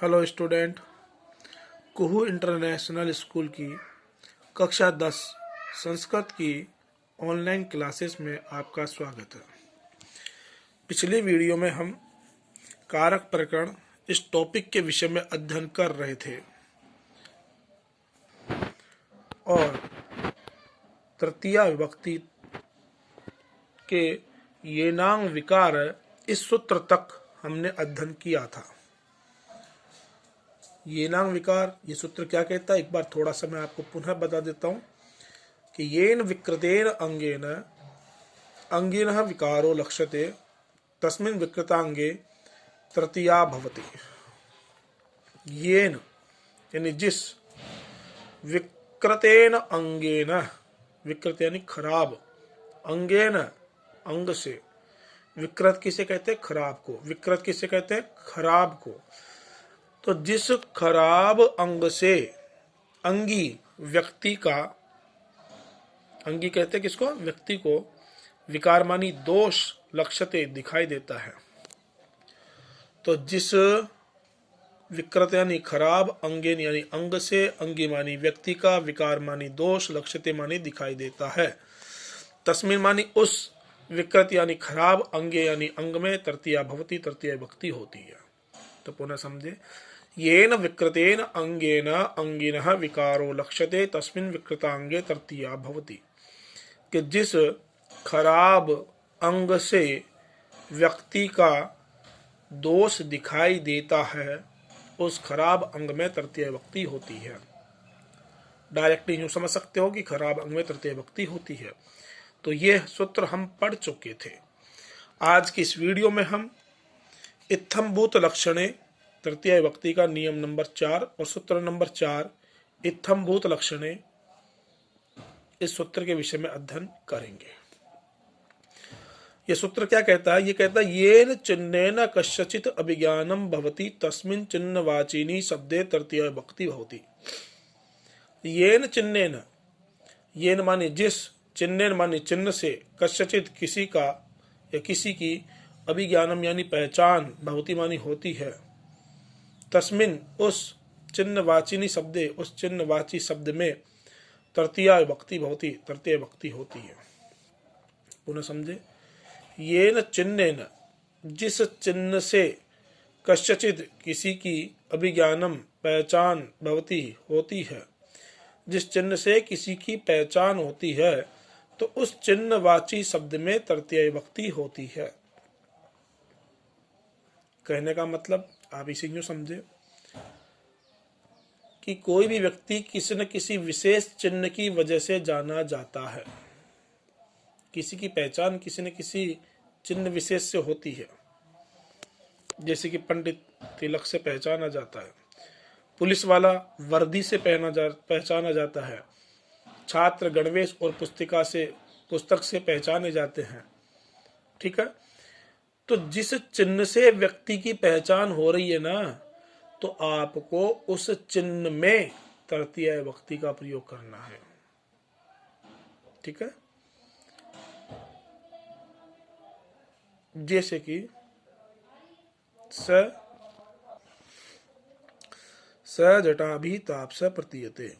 Hello student, कुहू international school की कक्षा 10 संस्कृत की ऑनलाइन क्लासेस में आपका स्वागत है। पिछली वीडियो में हम कारक प्रकरण इस टॉपिक के विषय में अध्ययन कर रहे थे और तृतीया विभक्ति के येनांग विकार इस सूत्र तक हमने अध्ययन किया था। येनांग विकार ये सूत्र क्या कहता है, एक बार थोड़ा सा मैं आपको पुनः बता देता हूं कि येन विकृतेन अंगेन अंगिनः विकारो लक्ष्यते तस्मिन् विकृतांगे तृतीया भवति। येन यानी जिस, विकृतेन अंगेन, विकृत यानी खराब, अंगेन अंग से, विकृत किसे कहते हैं? खराब को। विकृत किसे कहते हैं? खराब को। तो जिस खराब अंग से अंगी व्यक्ति का, अंगी कहते हैं किसको? व्यक्ति को, विकार मानी दोष लक्ष्यते दिखाई देता है। तो जिस विकृत यानी खराब, अंगेन यानी अंग से, अंगी मानी व्यक्ति का, विकार मानी दोष, लक्ष्यते मानी दिखाई देता है, तस्मिन मानी उस, विकृत यानी खराब, अंगे यानी अंग में, तृतीया भवति तृतीय विभक्ति होती है। तो पुनः समझे, येन विकृतेन अंगेन अंगिनः विकारो लक्ष्यते तस्मिन् विकृतांगे तृतीया भवति। कि जिस खराब अंग से व्यक्ति का दोष दिखाई देता है, उस खराब अंग में तृतीय विभक्ति होती है। डायरेक्टली यूं समझ सकते हो कि खराब अंग में तृतीय विभक्ति होती है। तो यह सूत्र हम पढ़ चुके थे। आज की इस वीडियो में हम इत्थम्भूत लक्षणे तृतीय विभक्ति का नियम नंबर 4 और सूत्र नंबर 4 इत्थम्भूत लक्षणे, इस सूत्र के विषय में अध्ययन करेंगे। यह सूत्र क्या कहता है? यह कहता है येन चिन्हेन कस्यचित् अभिज्ञानम भवति तस्मिन् चिन्हवाचिनी शब्दे तृतीय विभक्ति भवति। येन चिन्हेन, येन माने जिस, चिन्हेन माने चिन्ह से, कस्यचित् किसी का या किसी की, अभिज्ञानम यानी पहचान, भवति मानी होती है, तस्मिन उस, चिन्हवाचिनी शब्दे उस चिन्हवाची शब्द में, तृतीया विभक्ति भवति तृतीय विभक्ति होती है। पुनः समझे, येन चिन्हेन जिस चिन्ह से, कस्यचित् किसी की, अभिज्ञानम पहचान, भवति होती है, जिस चिन्ह से किसी की पहचान होती है, तो उस चिन्हवाची शब्द में तृतीय विभक्ति होती है। कहने का मतलब आप इसे यूं समझे कि कोई भी व्यक्ति किसी न किसी विशेष चिन्ह की वजह से जाना जाता है। किसी की पहचान किसी न किसी चिन्ह विशेष से होती है। जैसे कि पंडित तिलक से पहचाना जाता है, पुलिस वाला वर्दी से पहचाना जाता है, छात्र गणवेश और पुस्तक से पहचाने जाते हैं। ठीक है। तो जिस चिन्ह से व्यक्ति की पहचान हो रही है ना, तो आपको उस चिन्ह में तृतीय विभक्ति का प्रयोग करना है। ठीक है। जैसे कि स जटाभि तापस प्रतीयते,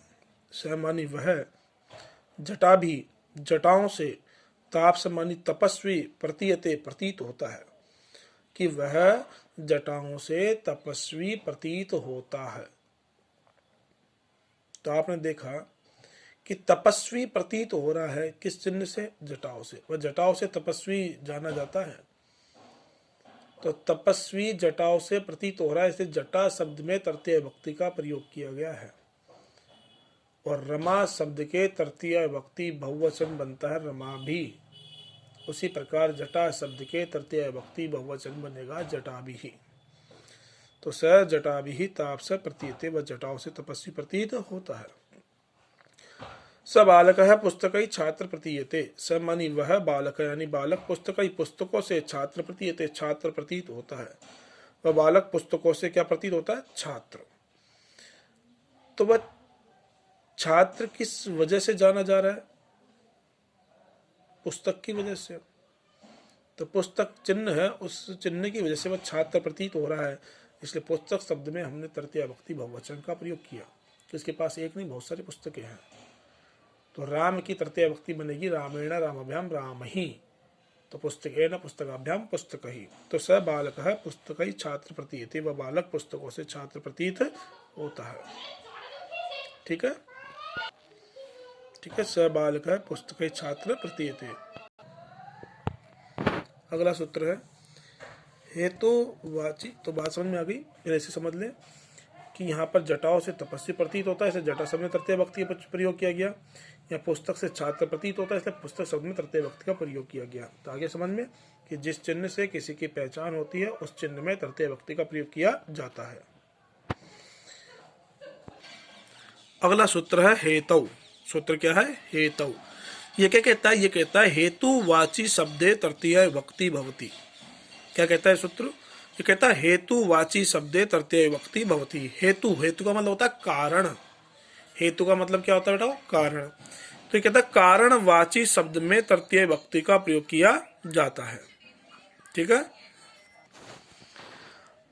स मानी वह, जटाभि जटाओं से, तापस मानी तपस्वी, प्रतीयते प्रतीत होता है, कि वह जटाओं से तपस्वी प्रतीत होता है। तो आपने देखा कि तपस्वी प्रतीत हो रहा है किस चिन्ह से? जटाओं से। वह जटाओं से तपस्वी जाना जाता है। तो तपस्वी जटाओं से प्रतीत हो रहा है, इसलिए जटा शब्द में तृतीय विभक्ति का प्रयोग किया गया है। और रमा शब्द के तृतीय विभक्ति बहुवचन बनता है रमा भी। उसी प्रकार जटा शब्द के तृतीय विभक्ति बहुवचन बनेगा जटाभिः। तो स जटाभिः तापस प्रतीयते, वह जटाओं से तपस्वी प्रतीत होता है। स बालकः पुस्तकै छात्र प्रतीयते, स मानी वह बालक यानी बालक, पुस्तकै पुस्तकों से, छात्र प्रतीयते छात्र प्रतीत होता है। वह बालक पुस्तकों से क्या प्रतीत होता है? छात्र। तो वह छात्र किस वजह से जाना जा रहा है? पुस्तक की वजह से। तो पुस्तक चिन्ह है, उस चिन्ह की वजह से वह छात्र प्रतीत हो रहा है। इसलिए पुस्तक शब्द में हमने तृतीया विभक्ति बहुवचन का प्रयोग किया। तो इसके पास एक नहीं बहुत सारी पुस्तकें हैं। तो राम की तृतीया विभक्ति बनेगी रामेण रामाभ्याम राम ही। तो पुस्तकेन पुस्तकाभ्याम पुस्तक ही। तो स बालक है पुस्तक ही छात्र प्रतीत, वह बालक पुस्तकों से छात्र प्रतीत होता है। ठीक है, ठीक है, स बालक है पुस्तक ही छात्र प्रतीत। अगला सूत्र है हेतुवाची। तो बात समझ में आ गई, फिर ऐसे समझ ले कि यहाँ पर जटाओं से तपस्वी प्रतीत होता है, इसे जटा शब्द में तृतीय विभक्ति का प्रयोग किया गया। या पुस्तक से छात्र प्रतीत होता है, इसलिए पुस्तक शब्द में तृतीय विभक्ति का प्रयोग किया गया। तो आगे समझ में कि जिस चिन्ह से किसी की पहचान होती है उस चिन्ह में तृतीय विभक्ति का प्रयोग किया जाता है। अगला सूत्र है हेतु। सूत्र क्या है? हेतु। ये क्या कहता है? ये कहता है हेतुवाची शब्दे तृतीय विभक्ति भवति। क्या कहता है सूत्र? ये कहता है हेतुवाची शब्दे तृतीय विभक्ति भवति। हेतु, हेतु का मतलब होता है कारण। हेतु का मतलब क्या होता है बेटा? कारण। तो ये कहता है कारणवाची शब्द में तृतीय विभक्ति का प्रयोग किया जाता है। ठीक है,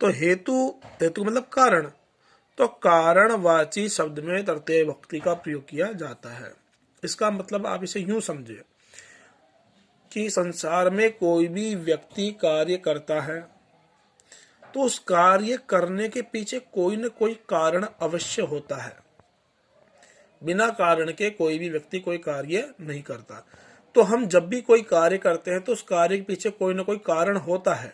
तो हेतु, हेतु मतलब कारण, तो कारणवाची शब्द में तृतीय विभक्ति का प्रयोग किया जाता है। इसका मतलब आप इसे यूं समझे कि संसार में कोई भी व्यक्ति कार्य करता है तो उस कार्य करने के पीछे कोई न कोई कारण अवश्य होता है। बिना कारण के कोई भी व्यक्ति कोई कार्य नहीं करता। तो हम जब भी कोई कार्य करते हैं तो उस कार्य के पीछे कोई न कोई कारण होता है,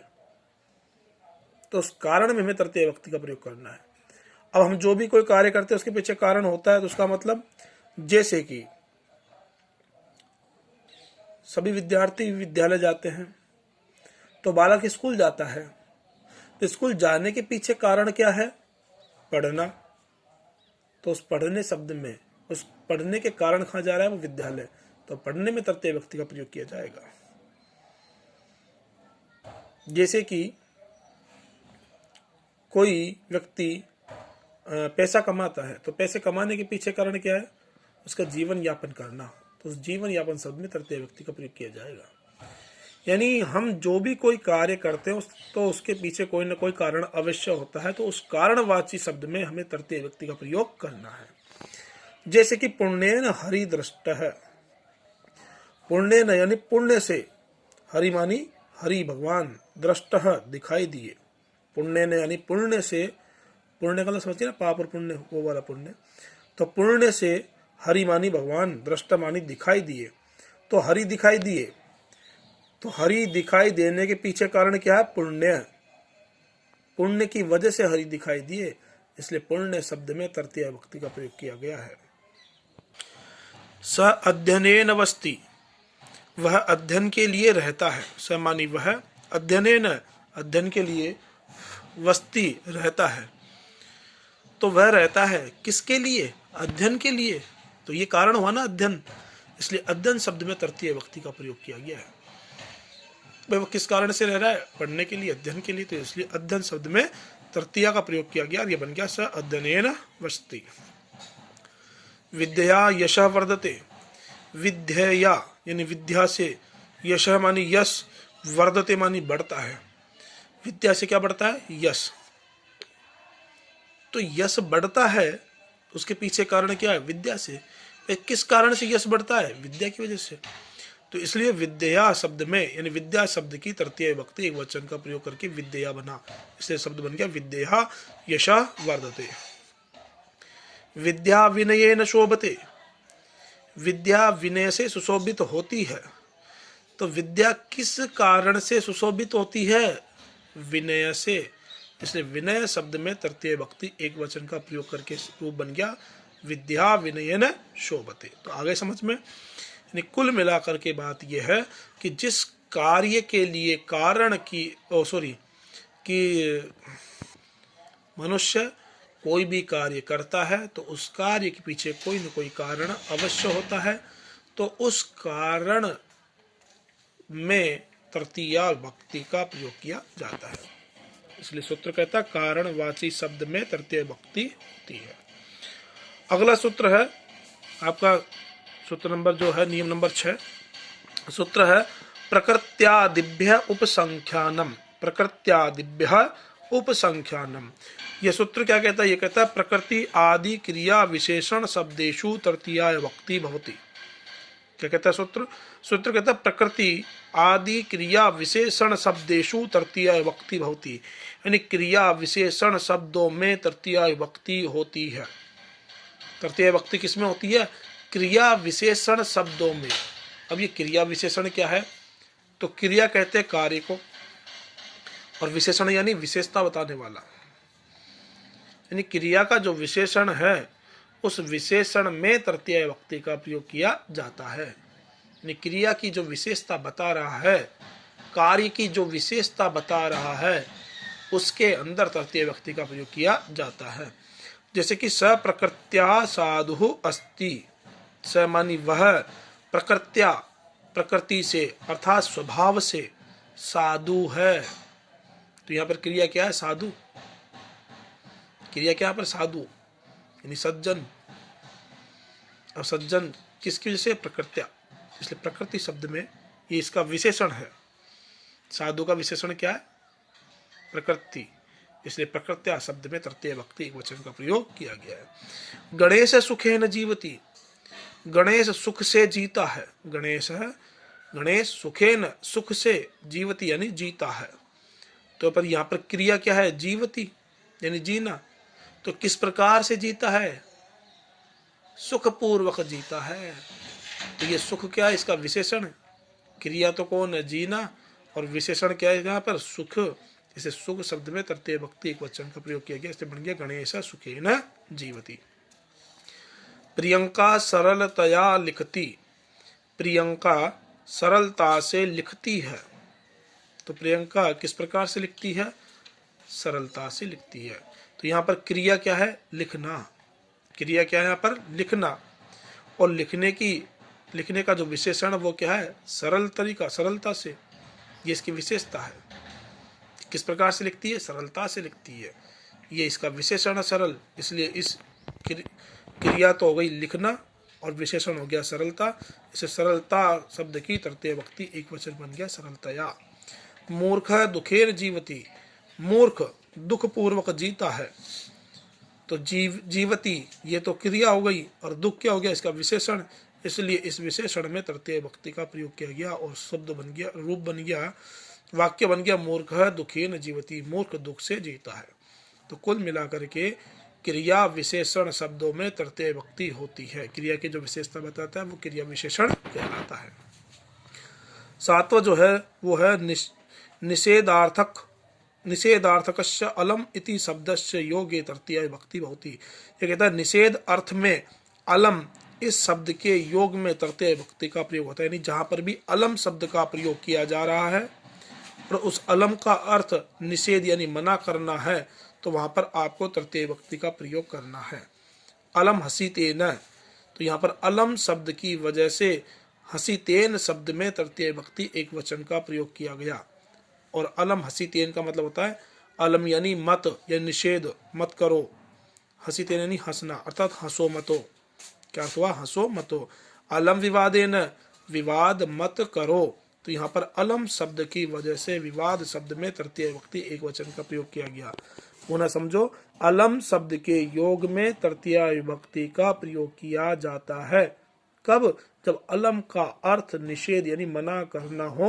तो उस कारण में हमें तृतीय विभक्ति का प्रयोग करना है। अब हम जो भी कोई कार्य करते हैं उसके पीछे कारण होता है, तो उसका मतलब जैसे कि सभी विद्यार्थी विद्यालय जाते हैं तो बालक स्कूल जाता है, तो स्कूल जाने के पीछे कारण क्या है? पढ़ना। तो उस पढ़ने शब्द में उस पढ़ने के कारण कहाँ जा रहा है? वो विद्यालय। तो पढ़ने में तृतीय विभक्ति का प्रयोग किया जाएगा। जैसे कि कोई व्यक्ति पैसा कमाता है, तो पैसे कमाने के पीछे कारण क्या है? उसका जीवन यापन करना। तो उस जीवन यापन शब्द में तृतीय विभक्ति का प्रयोग किया जाएगा। यानी हम जो भी कोई कार्य करते हैं तो उसके पीछे कोई न कोई कारण अवश्य होता है, तो उस कारणवाची शब्द में हमें तृतीय विभक्ति का प्रयोग करना है। जैसे कि पुण्येन हरि दृष्ट है। पुण्येन यानी पुण्य से, हरि मानी हरि भगवान, दृष्ट दिखाई दिए। पुण्येन यानी पुण्य से, पुण्य का समझिए ना, पाप और पुण्य, वो वाला पुण्य। तो पुण्य से हरि मानी भगवान, दृष्ट मानी दिखाई दिए। तो हरि दिखाई दिए, तो हरि दिखाई देने के पीछे कारण क्या है? पुण्य। पुण्य की वजह से हरि दिखाई दिए, इसलिए पुण्य शब्द में तृतीय विभक्ति का प्रयोग किया गया है। स अध्ययनेन वस्ति। वह अध्ययन के लिए रहता है। स मानी वह, अध्ययनेन अध्ययन के लिए, वस्ति रहता है। तो वह रहता है किसके लिए? अध्ययन के लिए। तो ये कारण हुआ ना अध्ययन, इसलिए अध्ययन शब्द में तृतीय विभक्ति का प्रयोग किया गया है। वो किस कारण से रह रहा है? पढ़ने के लिए, अध्ययन के लिए। तो इसलिए अध्ययन शब्द में तृतीया का प्रयोग किया गया और ये बन गया स अध्ययनेन वस्ति। विद्या यशः वर्धते। विद्या यानी विद्या से, यशः मानी यश, वर्धते मानी बढ़ता है। विद्या से क्या बढ़ता है? यश। तो यश बढ़ता है, उसके पीछे कारण क्या है? विद्या से। किस कारण से यश बढ़ता है? विद्या की वजह से। तो इसलिए विद्या शब्द में, यानी विद्या शब्द की तृतीय विभक्ति एक वचन का प्रयोग करके विद्या बना, इसलिए शब्द बन गया विद्या यशः वर्धते। विद्या विनयेन शोभते। विद्या विनय से सुशोभित होती है। तो विद्या किस कारण से सुशोभित होती है? विनय से। इसलिए विनय शब्द में तृतीय विभक्ति एक वचन का प्रयोग करके रूप बन गया विद्या विनयेन शोभते। तो आगे समझ में, यानी कुल मिलाकर के बात यह है कि जिस कार्य के लिए कारण की कि मनुष्य कोई भी कार्य करता है तो उस कार्य के पीछे कोई न कोई कारण अवश्य होता है, तो उस कारण में तृतीय विभक्ति का प्रयोग किया जाता है। इसलिए सूत्र कहता है कारणवाची शब्द में तृतीय विभक्ति होती है। अगला सूत्र है आपका सूत्र नंबर जो है नियम नंबर 6। सूत्र है प्रकृत्यादिभ्य उपसंख्यानम। प्रकृत्यादिभ्य उपसंख्यानम। यह सूत्र क्या कहता है? ये कहता है प्रकृति आदि क्रिया विशेषण शब्देषु तृतीया विभक्ति भवति। क्या कहता है सूत्र? सूत्र कहता है प्रकृति आदि क्रिया विशेषण शब्देषु तृतीया विभक्ति भवति, यानी क्रिया विशेषण शब्दों में तृतीया विभक्ति होती है। तृतीया विभक्ति किसमें होती है? क्रिया विशेषण शब्दों में। अब ये क्रिया विशेषण क्या है? तो क्रिया कहते हैं कार्य को, और विशेषण यानी विशेषता बताने वाला, यानी क्रिया का जो विशेषण है उस विशेषण में तृतीया विभक्ति का प्रयोग किया जाता है। यानी क्रिया की जो विशेषता बता रहा है, कार्य की जो विशेषता बता रहा है, उसके अंदर तृतीया विभक्ति का प्रयोग किया जाता है। जैसे कि स प्रकृत्या साधु अस्ति। स मानी वह, प्रकृत्या प्रकृति से अर्थात स्वभाव से साधु है। तो यहाँ पर क्रिया क्या है? साधु। क्रिया क्या यहाँ पर? साधु यानी सज्जन। और सज्जन किसकी वजह से? प्रकृत्या। इसलिए प्रकृति शब्द में ये इसका विशेषण है। साधु का विशेषण क्या है? प्रकृति। इसलिए प्रकृत्या शब्द में तृतीया विभक्ति एकवचन का प्रयोग किया गया है। गणेश सुखेन जीवति। गणेश सुख से जीता है। गणेश सुखेन सुख से जीवति यानी जीता है। तो पर यहाँ पर क्रिया क्या है? जीवति यानी जीना। तो किस प्रकार से जीता है? सुखपूर्वक जीता है। तो ये सुख क्या है? इसका विशेषण। क्रिया तो कौन है? जीना। और विशेषण क्या है यहाँ पर? सुख। इसे सुख शब्द में तृतीया विभक्ति एकवचन का प्रयोग किया गया, इसलिए बन गया गणेश सुखेन जीवति। प्रियंका सरलतया लिखती। प्रियंका सरलता से लिखती है। तो प्रियंका किस प्रकार से लिखती है? सरलता से लिखती है। तो यहाँ पर क्रिया क्या है? लिखना। क्रिया क्या है यहाँ पर? लिखना। और लिखने का जो विशेषण वो क्या है? सरल तरीका, सरलता से। ये इसकी विशेषता है। किस प्रकार से लिखती है? सरलता से लिखती है। ये इसका विशेषण है सरल, इसलिए इस क्रिया तो हो गई लिखना और विशेषण हो गया सरलता। इसे सरलता शब्द की तृतीया विभक्ति एकवचन बन गया सरलतया। मूर्ख दुखेर जीवति। मूर्ख दुख पूर्वक जीता है। तो जीवति ये तो क्रिया हो गई, और दुख क्या हो गया? इसका विशेषण। इसलिए इस विशेषण में तृतीया विभक्ति का प्रयोग किया गया और शब्द बन गया, रूप बन गया, वाक्य बन गया मूर्ख दुखेन जीवति। मूर्ख दुख से जीता है। तो कुल मिलाकर के क्रिया विशेषण शब्दों में तृतीया विभक्ति होती है। क्रिया की जो विशेषता बताता है वो क्रिया विशेषण कहलाता है। सातवां जो है वो है निषेधार्थकस्य अलम इति शब्दस्य योगे तृतीया विभक्ति भवति। ये कहता है निषेध अर्थ में अलम इस शब्द के योग में तृतीया विभक्ति का प्रयोग होता है। यानी जहां पर भी अलम शब्द का प्रयोग किया जा रहा है और उस अलम का अर्थ निषेध यानी मना करना है, तो वहां पर आपको तृतीया विभक्ति का प्रयोग करना है। अलम हसीतेन। तो यहाँ पर अलम शब्द की वजह से हसीतेन शब्द में तृतीया विभक्ति एकवचन का प्रयोग किया गया। और अलम हसीतेन का मतलब होता है अलम यानी मत या निषेध, मत करो। हसीतेन यानी हंसना, अर्थात हंसो मतो। क्या हुआ? हंसो मतो। अलम विवादेन, विवाद मत करो। तो यहाँ पर अलम शब्द की वजह से विवाद शब्द में तृतीया विभक्ति एकवचन का प्रयोग किया गया। पुनः समझो, अलम शब्द के योग में तृतीया विभक्ति का प्रयोग किया जाता है। कब? जब अलम का अर्थ निषेध यानी मना करना हो